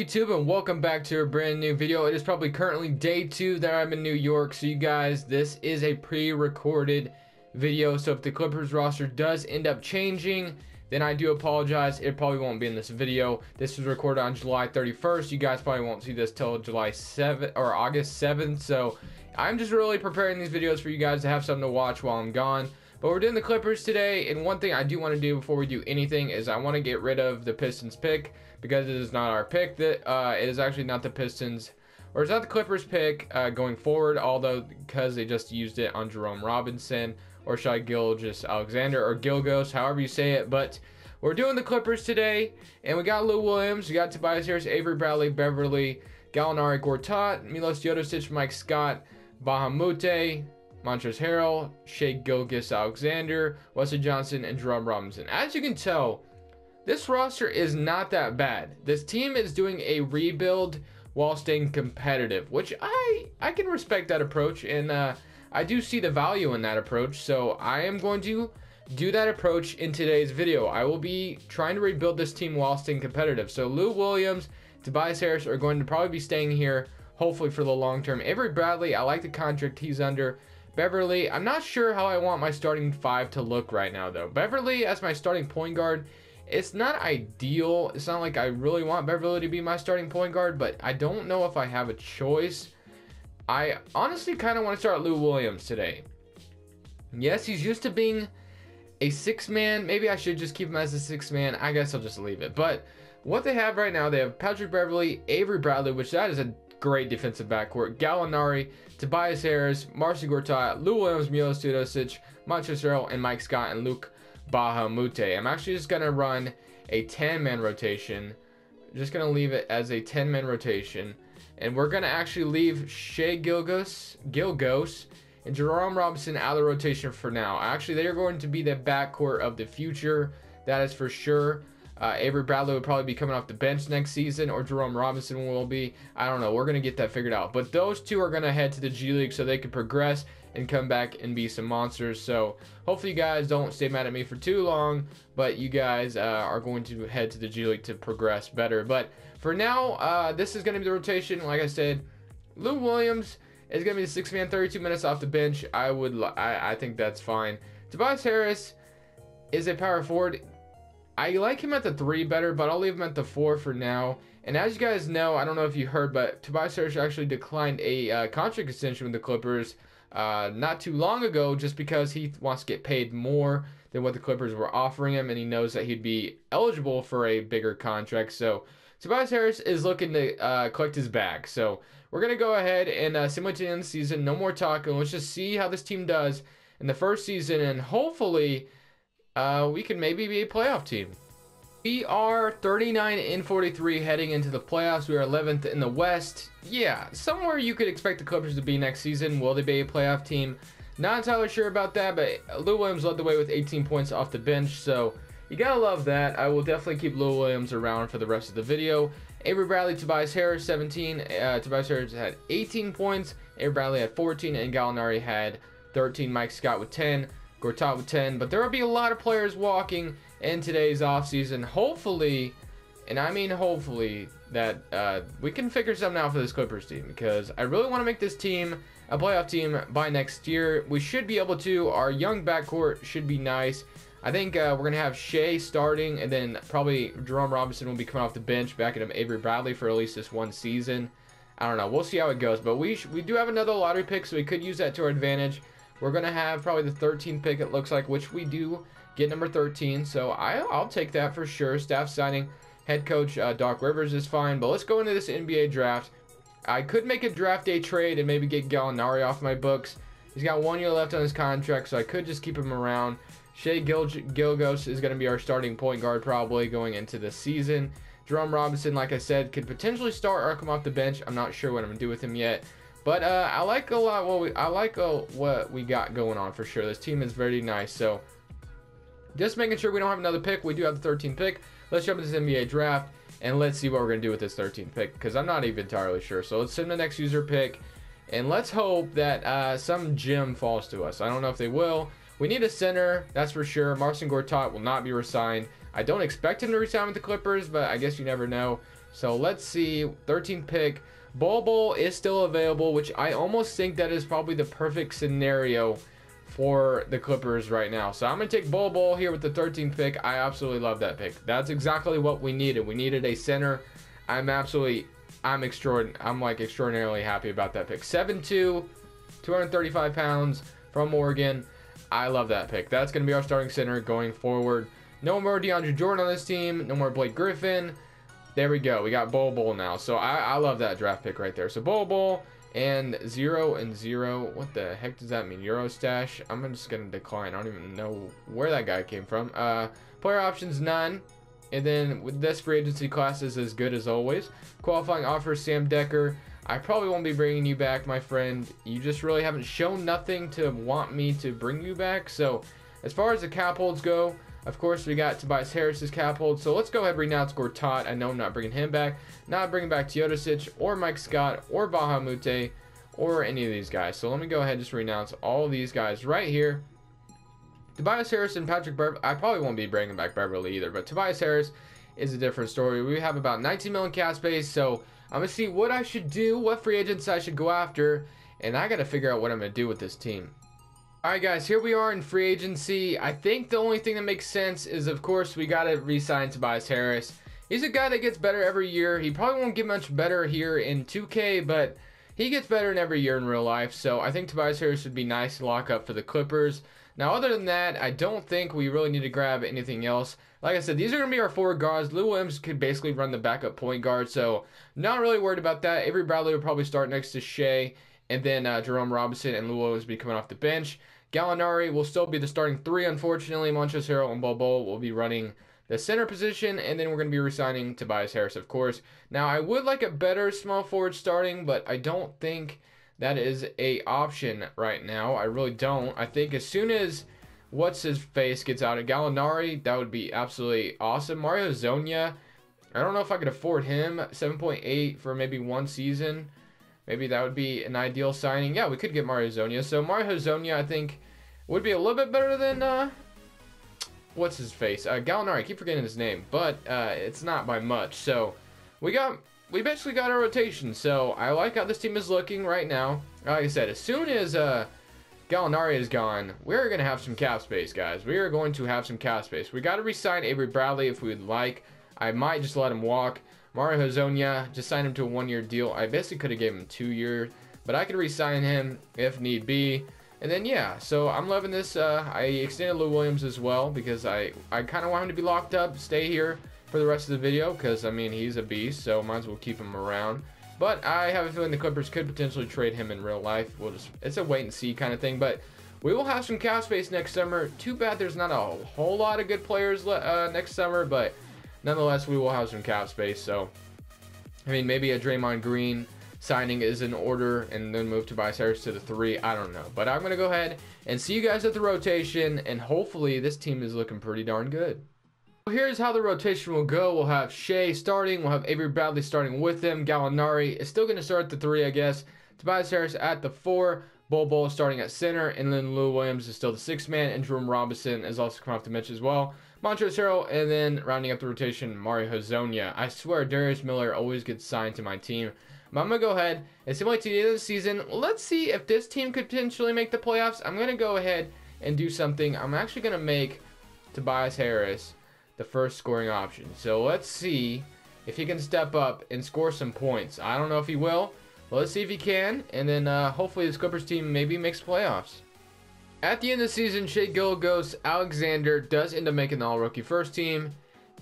YouTube, and welcome back to a brand new video. It is probably currently day 2 that I'm in New York, so you guys, this is a pre-recorded video, so if the Clippers roster does end up changing, then I do apologize. It probably won't be in this video. This was recorded on July 31st. You guys probably won't see this till July 7th or August 7th, so I'm just really preparing these videos for you guys to have something to watch while I'm gone. But we're doing the Clippers today, and one thing I do want to do before we do anything is I want to get rid of the Pistons pick, because it is not our pick. That it is actually not the Pistons, or it's not the Clippers pick going forward, although because they just used it on Jerome Robinson, or Shai Gilgeous-Alexander, or Gilgos, however you say it. But we're doing the Clippers today, and we got Lou Williams, we got Tobias Harris, Avery Bradley, Beverly, Gallinari, Gortat, Milos Teodosic, Mike Scott, Bahamute, Montrezl Harrell, Shai Gilgeous-Alexander, Wesley Johnson, and Jerome Robinson. As you can tell, this roster is not that bad. This team is doing a rebuild while staying competitive, which I can respect that approach, and I do see the value in that approach. So I am going to do that approach in today's video. I will be trying to rebuild this team while staying competitive. So Lou Williams, Tobias Harris are going to probably be staying here, hopefully for the long term. Avery Bradley, I like the contract he's under. Beverly, I'm not sure how I want my starting 5 to look right now, though. Beverly as my starting point guard, it's not ideal. It's not like I really want Beverly to be my starting point guard, but I don't know if I have a choice. I honestly kind of want to start Lou Williams today. Yes, he's used to being a 6-man. Maybe I should just keep him as a 6-man. I guess I'll just leave it. But what they have right now, they have Patrick Beverly, Avery Bradley, which that is a great defensive backcourt. Gallinari, Tobias Harris, Marcin Gortat, Lou Williams, Milos Teodosic, Montrezl Harrell, and Mike Scott and Luke Bahamute. I'm actually just going to run a 10-man rotation. Just going to leave it as a 10-man rotation. And we're going to actually leave Shai Gilgeous and Jerome Robinson out of the rotation for now. Actually, they are going to be the backcourt of the future. That is for sure. Avery Bradley will probably be coming off the bench next season, or Jerome Robinson will be. I don't know. We're going to get that figured out. But those two are going to head to the G League so they can progress and come back and be some monsters. So hopefully you guys don't stay mad at me for too long, but you guys are going to head to the G League to progress better. But for now, this is going to be the rotation. Like I said, Lou Williams is going to be the 6-man, 32 minutes off the bench. I think that's fine. Tobias Harris is a power forward. I like him at the 3 better, but I'll leave him at the 4 for now. And as you guys know, I don't know if you heard, but Tobias Harris actually declined a contract extension with the Clippers not too long ago, just because he wants to get paid more than what the Clippers were offering him, and he knows that he'd be eligible for a bigger contract. So Tobias Harris is looking to collect his bag. So we're going to go ahead and simulate the end of the season. No more talking. Let's just see how this team does in the first season, and hopefully we can maybe be a playoff team. We are 39-43 heading into the playoffs. We are 11th in the West. Yeah, somewhere you could expect the Clippers to be next season. Will they be a playoff team? Not entirely sure about that, but Lou Williams led the way with 18 points off the bench, so you gotta love that. I will definitely keep Lou Williams around for the rest of the video. Avery Bradley, Tobias Harris, 17. Tobias Harris had 18 points. Avery Bradley had 14, and Gallinari had 13. Mike Scott with 10. Gortat with 10, but there will be a lot of players walking in today's offseason. Hopefully, and I mean hopefully, that we can figure something out for this Clippers team, because I really want to make this team a playoff team by next year. We should be able to. Our young backcourt should be nice. I think we're going to have Shai starting, and then probably Jerome Robinson will be coming off the bench, backing up Avery Bradley for at least this one season. I don't know. We'll see how it goes, but we do have another lottery pick, so we could use that to our advantage. We're going to have probably the 13th pick, it looks like, which we do get number 13. So I'll take that for sure. Staff signing. Head coach Doc Rivers is fine. But let's go into this NBA draft. I could make a draft day trade and maybe get Gallinari off my books. He's got 1 year left on his contract, so I could just keep him around. Shai Gilgeous is going to be our starting point guard probably going into the season. Jerome Robinson, like I said, could potentially start or come off the bench. I'm not sure what I'm going to do with him yet. But I like a lot what we got going on for sure. This team is very nice. So just making sure we don't have another pick. We do have the 13th pick. Let's jump into this NBA draft and let's see what we're going to do with this 13th pick, because I'm not even entirely sure. So let's send the next user pick, and let's hope that some gem falls to us. I don't know if they will. We need a center, that's for sure. Marcin Gortat will not be resigned. I don't expect him to resign with the Clippers, but I guess you never know. So let's see, 13th pick. Bol is still available, which I almost think that is probably the perfect scenario for the Clippers right now. So I'm going to take Bol here with the 13th pick. I absolutely love that pick. That's exactly what we needed. We needed a center. I'm like extraordinarily happy about that pick. 7'2", 235 pounds from Oregon. I love that pick. That's going to be our starting center going forward. No more DeAndre Jordan on this team. No more Blake Griffin. There we go. We got Bol now. So I love that draft pick right there. So Bol and 0 and 0. What the heck does that mean? Euro stash. I'm just going to decline. I don't even know where that guy came from. Player options, none. And then with this free agency class is as good as always. Qualifying offer, Sam Decker. I probably won't be bringing you back, my friend. You just really haven't shown nothing to want me to bring you back. So as far as the cap holds go, of course, we got Tobias Harris's cap hold. So let's go ahead and renounce Gortat. I know I'm not bringing him back. Not bringing back Teodosic or Mike Scott or Bahamute or any of these guys. So let me go ahead and just renounce all of these guys right here. Tobias Harris and Patrick Beverley. I probably won't be bringing back Beverley either, but Tobias Harris is a different story. We have about 19 million cap space, so I'm going to see what I should do, what free agents I should go after, and I got to figure out what I'm going to do with this team. Alright guys, here we are in free agency. I think the only thing that makes sense is, of course, we got to re-sign Tobias Harris. He's a guy that gets better every year. He probably won't get much better here in 2K, but he gets better in every year in real life. So I think Tobias Harris would be nice to lock up for the Clippers. Now, other than that, I don't think we really need to grab anything else. Like I said, these are going to be our 4 guards. Lou Williams could basically run the backup point guard, so not really worried about that. Avery Bradley will probably start next to Shea, and then Jerome Robinson and Lou Williams will be coming off the bench. Gallinari will still be the starting 3, unfortunately. Montrezl Harrell and Bol will be running the center position, and then we're going to be re-signing Tobias Harris, of course. Now, I would like a better small forward starting, but I don't think that is a option right now. I really don't. I think as soon as what's-his-face gets out of Gallinari, that would be absolutely awesome. Mario Hezonja, I don't know if I could afford him. 7.8 for maybe 1 season. Maybe that would be an ideal signing. Yeah, we could get Mario Hezonja. So Mario Hezonja, I think, would be a little bit better than, what's-his-face? Gallinari, I keep forgetting his name. But it's not by much. So we basically got our rotation. So I like how this team is looking right now. Like I said, as soon as Gallinari is gone, we're going to have some cap space, guys. We are going to have some cap space. We got to re-sign Avery Bradley if we would like. I might just let him walk. Mario Hezonja, just sign him to a 1-year deal. I basically could have gave him 2 years, but I could re-sign him if need be. And then, yeah, so I'm loving this. I extended Lou Williams as well because I kind of want him to be locked up, stay here for the rest of the video because, I mean, he's a beast, so might as well keep him around. But I have a feeling the Clippers could potentially trade him in real life. It's a wait and see kind of thing, but we will have some cap space next summer. Too bad there's not a whole lot of good players next summer, but nonetheless, we will have some cap space. So, I mean, maybe a Draymond Green signing is in order and then move Tobias Harris to the 3. I don't know. But I'm going to go ahead and see you guys at the rotation, and hopefully this team is looking pretty darn good. Here's how the rotation will go. We'll have Shea starting. We'll have Avery Bradley starting with him. Gallinari is still going to start at the 3, I guess. Tobias Harris at the 4. Bol starting at center. And then Lou Williams is still the 6th man. And Jerome Robinson is also coming off the bench as well. Montrezl Harrell, and then rounding up the rotation, Mario Hezonja. I swear, Darius Miller always gets signed to my team. But I'm going to go ahead and simulate to the end of the season. Let's see if this team could potentially make the playoffs. I'm going to go ahead and do something. I'm actually going to make Tobias Harris the first scoring option. So let's see if he can step up and score some points. I don't know if he will, but let's see if he can. And then hopefully this Clippers team maybe makes playoffs. At the end of the season, Shai Gilgeous-Alexander does end up making the all-rookie first team.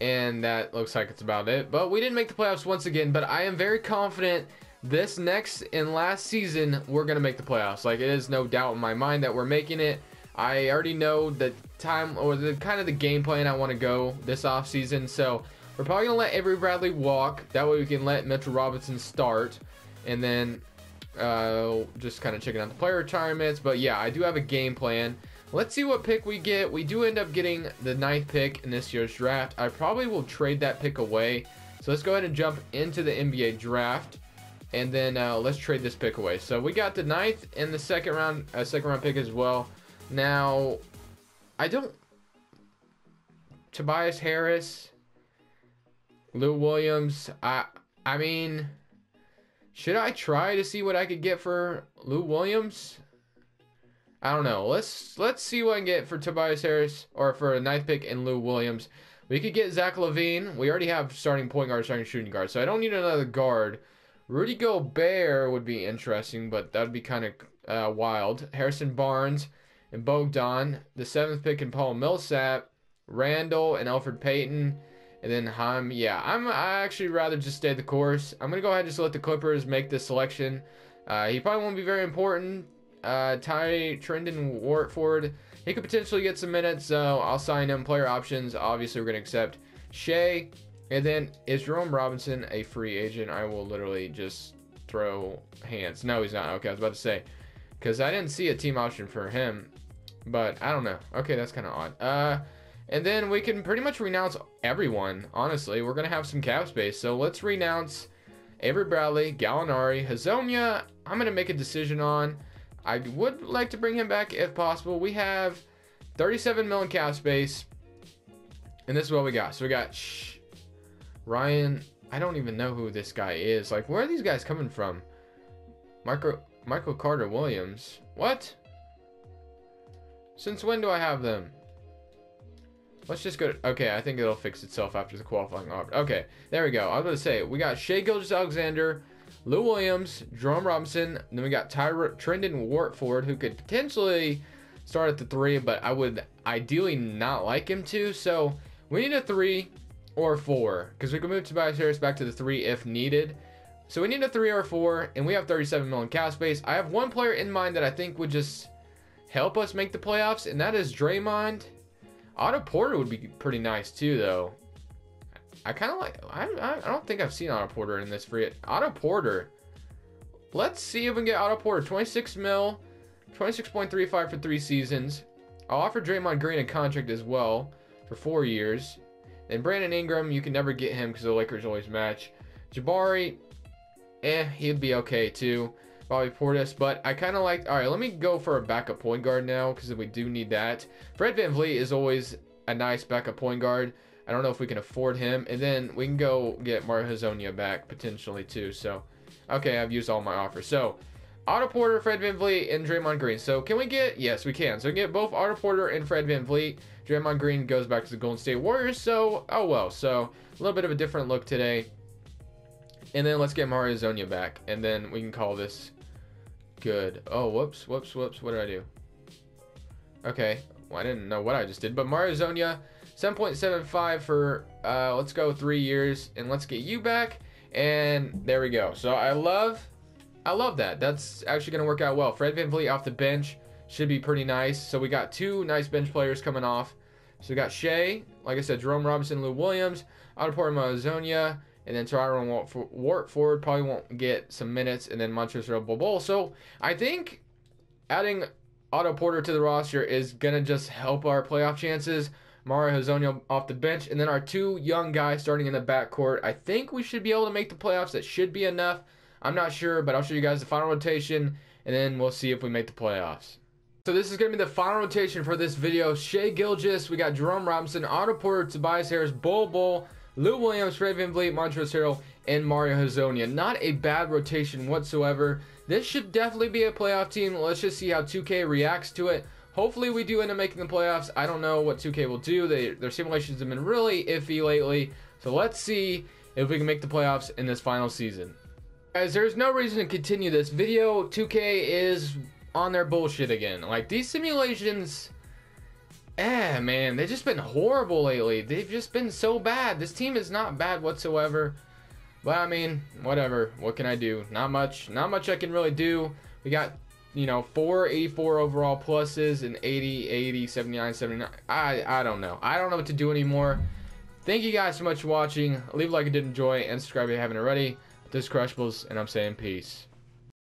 And that looks like it's about it. But we didn't make the playoffs once again. But I am very confident this next and last season, we're going to make the playoffs. Like, it is no doubt in my mind that we're making it. I already know the time or the kind of the game plan I want to go this offseason. So we're probably going to let Avery Bradley walk. That way we can let Mitchell Robinson start. And then just kind of checking out the player retirements. But yeah, I do have a game plan. Let's see what pick we get. We do end up getting the 9th pick in this year's draft. I probably will trade that pick away. So let's go ahead and jump into the NBA draft. And then let's trade this pick away. So we got the 9th and the second round pick as well. Now, Tobias Harris, Lou Williams, I mean, should I try to see what I could get for Lou Williams? I don't know. Let's see what I can get for Tobias Harris, or for a ninth pick and Lou Williams. We could get Zach LaVine. We already have starting point guard, starting shooting guard, so I don't need another guard. Rudy Gobert would be interesting, but that would be kind of wild. Harrison Barnes and Bogdan. The seventh pick and Paul Millsap. Randall and Alfred Payton. And then Haim. Yeah, I actually rather just stay the course. I'm going to go ahead and just let the Clippers make this selection. He probably won't be very important. Ty Trendon Wartford. He could potentially get some minutes, so I'll sign him. Player options, obviously we're going to accept Shea. And then, is Jerome Robinson a free agent? I will literally just throw hands. No, he's not. Okay, I was about to say. Because I didn't see a team option for him. But, I don't know. Okay, that's kind of odd. And then we can pretty much renounce everyone, honestly. We're going to have some cap space. So, let's renounce Avery Bradley, Gallinari, Hazonia. I'm going to make a decision on. I would like to bring him back if possible. We have 37 million cap space. And this is what we got. So, we got Ryan. I don't even know who this guy is. Like, where are these guys coming from? Michael Carter Williams. What? Since when do I have them? Let's just go to, okay, I think it'll fix itself after the qualifying offer. Okay, there we go. I was going to say, we got Shea Gilgeous-Alexander, Lou Williams, Jerome Robinson, and then we got Trendon Wartford, who could potentially start at the 3, but I would ideally not like him to. So we need a 3 or 4, because we can move Tobias Harris back to the 3 if needed. So we need a 3 or 4, and we have 37 million cap space. I have one player in mind that I think would just help us make the playoffs, and that is Draymond. Otto Porter would be pretty nice too, though. I kind of like. I don't think I've seen Otto Porter in this free. Otto Porter. Let's see if we can get Otto Porter. 26 mil, 26.35 for 3 seasons. I'll offer Draymond Green a contract as well for 4 years. And Brandon Ingram, you can never get him because the Lakers always match. Jabari, he'd be okay too. Bobby Portis, but I kind of like. All right, let me go for a backup point guard now because we do need that. Fred VanVleet is always a nice backup point guard. I don't know if we can afford him, and then we can go get Mario Hazonia back potentially too. So, okay, I've used all my offers. So, Otto Porter, Fred VanVleet, and Draymond Green. So, can we get? Yes, we can. So, we can get both Otto Porter and Fred VanVleet. Draymond Green goes back to the Golden State Warriors. So, oh well. So, a little bit of a different look today. And then let's get Mario Hazonia back, and then we can call this good. Oh, whoops. What did I do? Okay, well, I didn't know what I just did, but Mario Hazonia, 7.75 for, let's go 3 years, and let's get you back, and there we go. So I love that. That's actually going to work out well. Fred VanVleet off the bench should be pretty nice. So we got 2 nice bench players coming off. So we got Shea, like I said, Jerome Robinson, Lou Williams, Otto Porter, Mario Hazonia, and then Tyrone Wartford probably won't get some minutes, and then Montrezl Harrell. So I think adding Otto Porter to the roster is going to just help our playoff chances. Mario Hazonia off the bench, and then our 2 young guys starting in the backcourt. I think we should be able to make the playoffs. That should be enough. I'm not sure, but I'll show you guys the final rotation, and then we'll see if we make the playoffs. So this is going to be the final rotation for this video. Shea Gilgeous, we got Jerome Robinson, Otto Porter, Tobias Harris, Bol, Lou Williams, Fred VanVleet, Montrezl Harrell, and Mario Hazonia. Not a bad rotation whatsoever. This should definitely be a playoff team. Let's just see how 2K reacts to it. Hopefully we do end up making the playoffs. I don't know what 2K will do. Their simulations have been really iffy lately. So let's see if we can make the playoffs in this final season. Guys, there's no reason to continue this video. 2K is on their bullshit again. Like, these simulations, man, they've just been horrible lately. They've just been so bad. This team is not bad whatsoever. But I mean, whatever. What can I do? Not much I can really do. We got, you know, 484 overall pluses and 80, 80, 79, 79. I don't know. I don't know what to do anymore. Thank you guys so much for watching. Leave a like if you did enjoy, and subscribe if you haven't already. This is Crushables, and I'm saying peace.